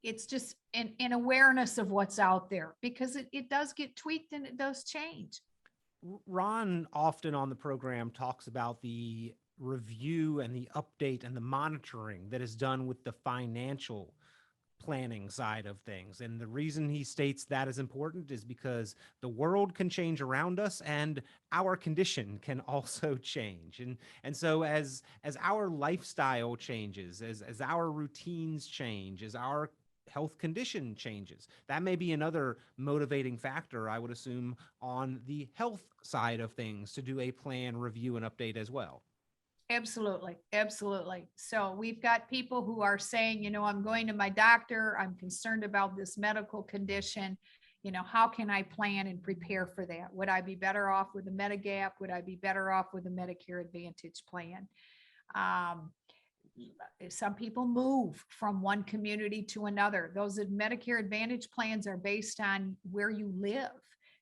it's just an awareness of what's out there, because it does get tweaked and it does change. Ron often on the program talks about the review and the update and the monitoring that is done with the financial planning side of things. And the reason he states that is important is because the world can change around us and our condition can also change. And so as our lifestyle changes, as our routines change, as our health condition changes, that may be another motivating factor, I would assume, on the health side of things to do a plan review and update as well. Absolutely. Absolutely. So we've got people who are saying, you know, I'm going to my doctor. I'm concerned about this medical condition. You know, how can I plan and prepare for that? Would I be better off with a Medigap? Would I be better off with a Medicare Advantage plan? Some people move from one community to another. Those Medicare Advantage plans are based on where you live.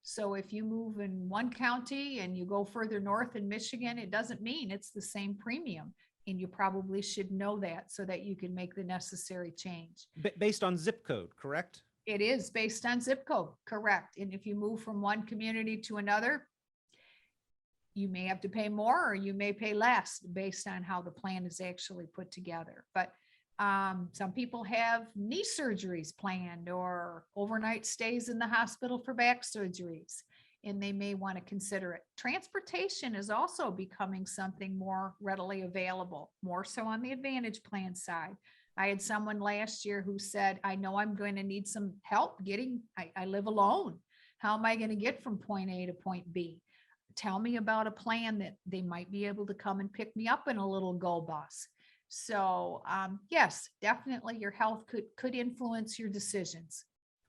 So if you move in one county and you go further north in Michigan, it doesn't mean it's the same premium. And you probably should know that so that you can make the necessary change. Based on zip code, correct? It is based on zip code, correct. And if you move from one community to another, you may have to pay more or you may pay less based on how the plan is actually put together. But some people have knee surgeries planned or overnight stays in the hospital for back surgeries, and they may want to consider it. Transportation is also becoming something more readily available, more so on the Advantage plan side. I had someone last year who said, I know I'm going to need some help getting, I live alone. How am I going to get from point A to point B? Tell me about a plan that they might be able to come and pick me up in a little go bus. So yes, definitely your health could influence your decisions.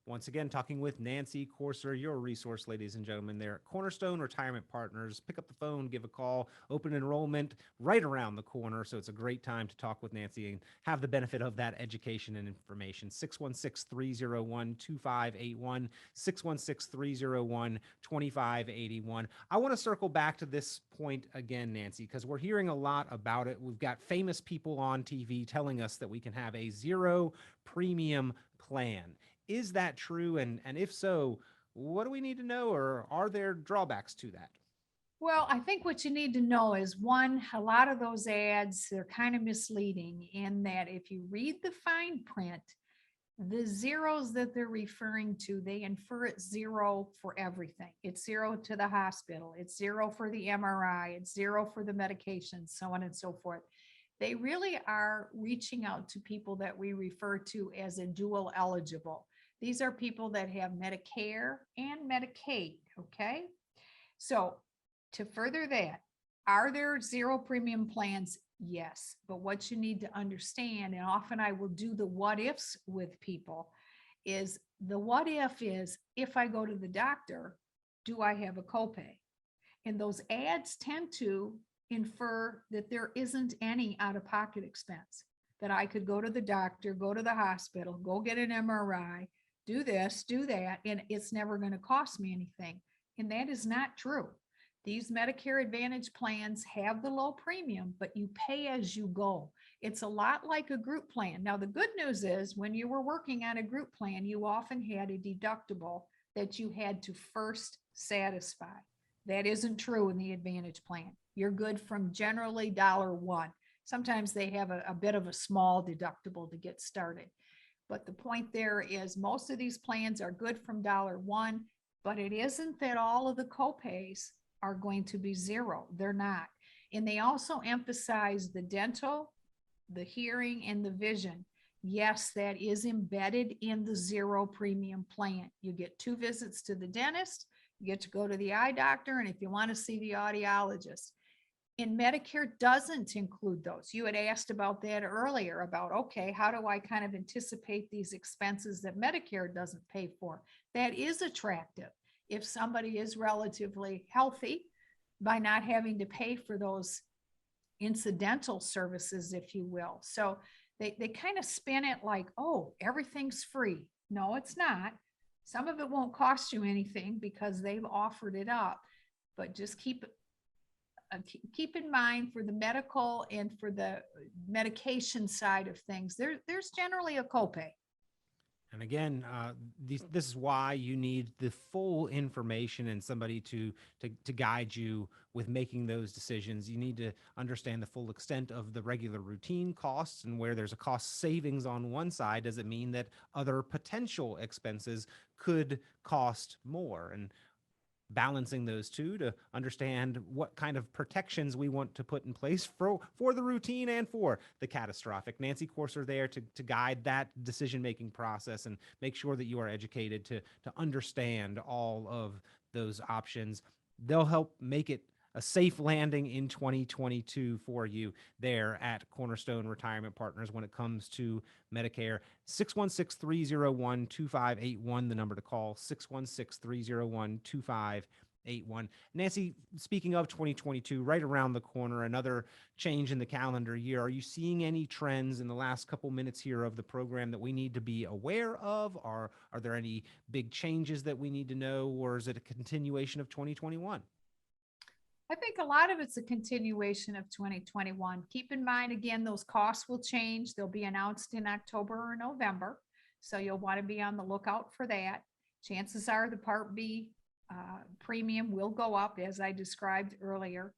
Once again, talking with Nancy Corser, your resource, ladies and gentlemen, there at Cornerstone Retirement Partners. Pick up the phone, give a call. Open enrollment right around the corner. So it's a great time to talk with Nancy and have the benefit of that education and information. 616-301-2581, 616-301-2581. I want to circle back to this point again, Nancy, because we're hearing a lot about it. We've got famous people on TV telling us that we can have a zero premium plan. Is that true? And if so, what do we need to know, or are there drawbacks to that? Well, I think what you need to know is one, a lot of those ads, they're kind of misleading in that if you read the fine print, the zeros that they're referring to, they infer it's zero for everything. It's zero to the hospital, it's zero for the MRI, it's zero for the medications, so on and so forth. They really are reaching out to people that we refer to as a dual eligible. These are people that have Medicare and Medicaid, okay? So to further that, are there zero premium plans? Yes, but what you need to understand, and often I will do the what ifs with people, is the what if is, if I go to the doctor, do I have a copay? And those ads tend to infer that there isn't any out-of-pocket expense, that I could go to the doctor, go to the hospital, go get an MRI, do this, do that, and it's never going to cost me anything. And that is not true. These Medicare Advantage plans have the low premium, but you pay as you go. It's a lot like a group plan. Now, the good news is when you were working on a group plan, you often had a deductible that you had to first satisfy. That isn't true in the Advantage plan. You're good from generally $1. Sometimes they have a bit of a small deductible to get started. But the point there is most of these plans are good from $1, but it isn't that all of the copays are going to be zero. They're not. And they also emphasize the dental, the hearing, and the vision. Yes, that is embedded in the zero premium plan. You get 2 visits to the dentist, you get to go to the eye doctor, and if you want to see the audiologist. And Medicare doesn't include those. You had asked about that earlier about, okay, how do I kind of anticipate these expenses that Medicare doesn't pay for? That is attractive if somebody is relatively healthy by not having to pay for those incidental services, if you will. So they kind of spin it like, oh, everything's free. No, it's not. Some of it won't cost you anything because they've offered it up, but just keep in mind for the medical and for the medication side of things, there's generally a copay. And again, this is why you need the full information and somebody to guide you with making those decisions. You need to understand the full extent of the regular routine costs, and where there's a cost savings on one side, does it mean that other potential expenses could cost more? And balancing those two to understand what kind of protections we want to put in place for the routine and for the catastrophic. Nancy Corser there to guide that decision-making process and make sure that you are educated to understand all of those options. They'll help make it a safe landing in 2022 for you there at Cornerstone Retirement Partners when it comes to Medicare. 616-301-2581, the number to call, 616-301-2581. Nancy, speaking of 2022, right around the corner, another change in the calendar year. Are you seeing any trends in the last couple minutes here of the program that we need to be aware of? Are there any big changes that we need to know, or is it a continuation of 2021? I think a lot of it's a continuation of 2021. Keep in mind, again, those costs will change. They'll be announced in October or November. So you'll want to be on the lookout for that. Chances are the Part B premium will go up, as I described earlier.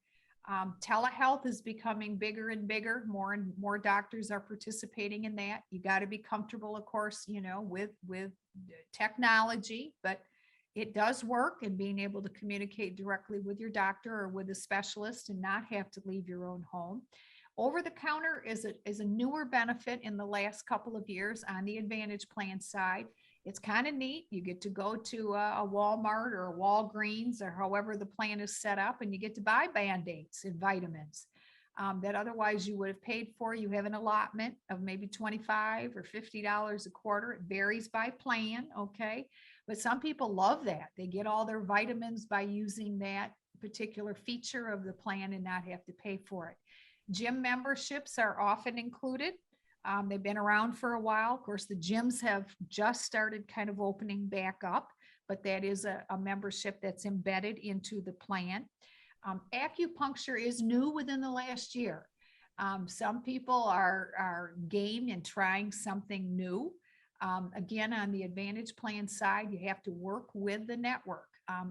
Telehealth is becoming bigger and bigger. More and more doctors are participating in that. You got to be comfortable, of course, with technology, but it does work, and being able to communicate directly with your doctor or with a specialist and not have to leave your own home. Over the counter is a newer benefit in the last couple of years on the Advantage plan side. It's kind of neat. You get to go to a Walmart or a Walgreens or however the plan is set up, and you get to buy Band-Aids and vitamins that otherwise you would have paid for. You have an allotment of maybe $25 or $50 a quarter. It varies by plan, okay? But some people love that. They get all their vitamins by using that particular feature of the plan and not have to pay for it. Gym memberships are often included. They've been around for a while. Of course, the gyms have just started kind of opening back up, but that is a membership that's embedded into the plan. Acupuncture is new within the last year. Some people are game in trying something new. Again, on the Advantage Plan side, you have to work with the network.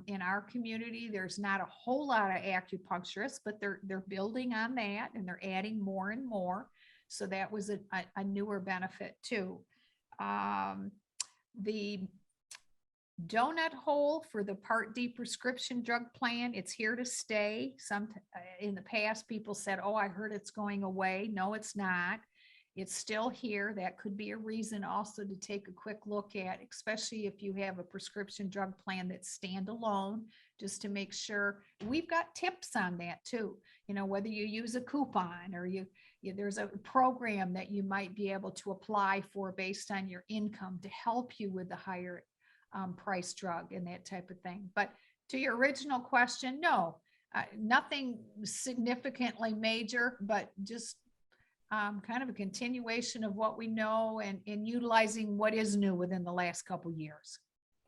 In our community, there's not a whole lot of acupuncturists, but they're building on that, and they're adding more and more. So that was a newer benefit too. The donut hole for the Part D prescription drug plan, it's here to stay. In the past, people said, oh, I heard it's going away. No, it's not. It's still here. That could be a reason also to take a quick look at, especially if you have a prescription drug plan that's standalone, just to make sure. We've got tips on that too. Whether you use a coupon or there's a program that you might be able to apply for based on your income to help you with the higher price drug and that type of thing. But to your original question, no, nothing significantly major, but just kind of a continuation of what we know and utilizing what is new within the last couple years.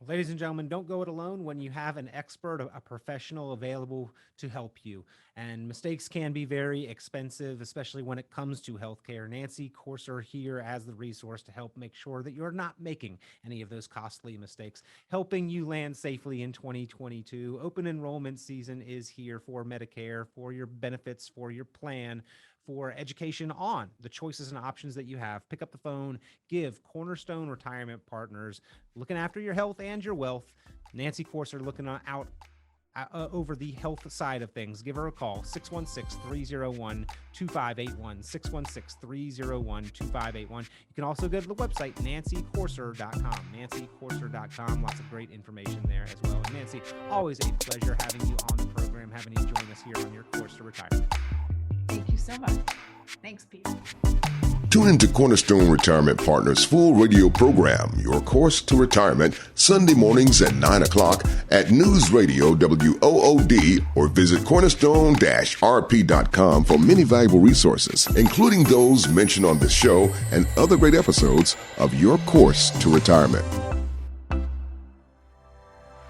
Ladies and gentlemen, don't go it alone when you have an expert, a professional available to help you. And mistakes can be very expensive, especially when it comes to healthcare. Nancy Corser here as the resource to help make sure that you're not making any of those costly mistakes, helping you land safely in 2022. Open enrollment season is here for Medicare, for your benefits, for your plan, for education on the choices and options that you have. Pick up the phone, give Cornerstone Retirement Partners, looking after your health and your wealth. Nancy Corser looking out over the health side of things. Give her a call, 616-301-2581, 616-301-2581. You can also go to the website, nancycorser.com, nancycorser.com. Lots of great information there as well. And Nancy, always a pleasure having you on the program, having you join us here on your course to retirement. Thank you so much. Thanks, Pete. Tune into Cornerstone Retirement Partners' full radio program, Your Course to Retirement, Sunday mornings at 9 o'clock at News Radio WOOD, or visit cornerstone-rp.com for many valuable resources, including those mentioned on this show and other great episodes of Your Course to Retirement.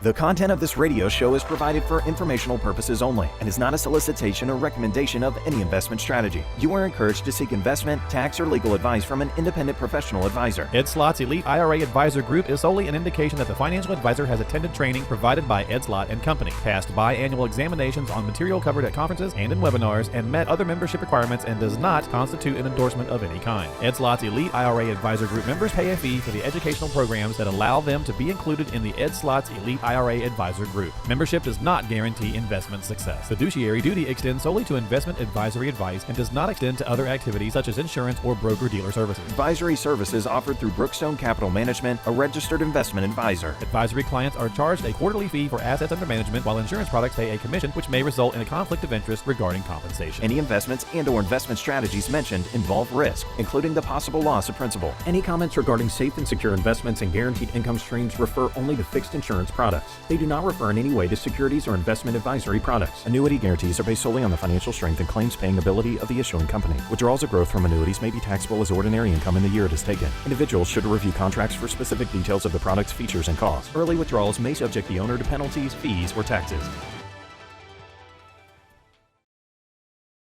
The content of this radio show is provided for informational purposes only and is not a solicitation or recommendation of any investment strategy. You are encouraged to seek investment, tax, or legal advice from an independent professional advisor. Ed Slott's Elite IRA Advisor Group is solely an indication that the financial advisor has attended training provided by Ed Slott and Company, passed biannual examinations on material covered at conferences and in webinars, and met other membership requirements, and does not constitute an endorsement of any kind. Ed Slott's Elite IRA Advisor Group members pay a fee for the educational programs that allow them to be included in the Ed Slott's Elite IRA Advisor Group. Membership does not guarantee investment success. Fiduciary duty extends solely to investment advisory advice and does not extend to other activities such as insurance or broker-dealer services. Advisory services offered through Brookstone Capital Management, a registered investment advisor. Advisory clients are charged a quarterly fee for assets under management, while insurance products pay a commission, which may result in a conflict of interest regarding compensation. Any investments and/or investment strategies mentioned involve risk, including the possible loss of principal. Any comments regarding safe and secure investments and guaranteed income streams refer only to fixed insurance products. They do not refer in any way to securities or investment advisory products. Annuity guarantees are based solely on the financial strength and claims-paying ability of the issuing company. Withdrawals or growth from annuities may be taxable as ordinary income in the year it is taken. Individuals should review contracts for specific details of the product's features and costs. Early withdrawals may subject the owner to penalties, fees, or taxes.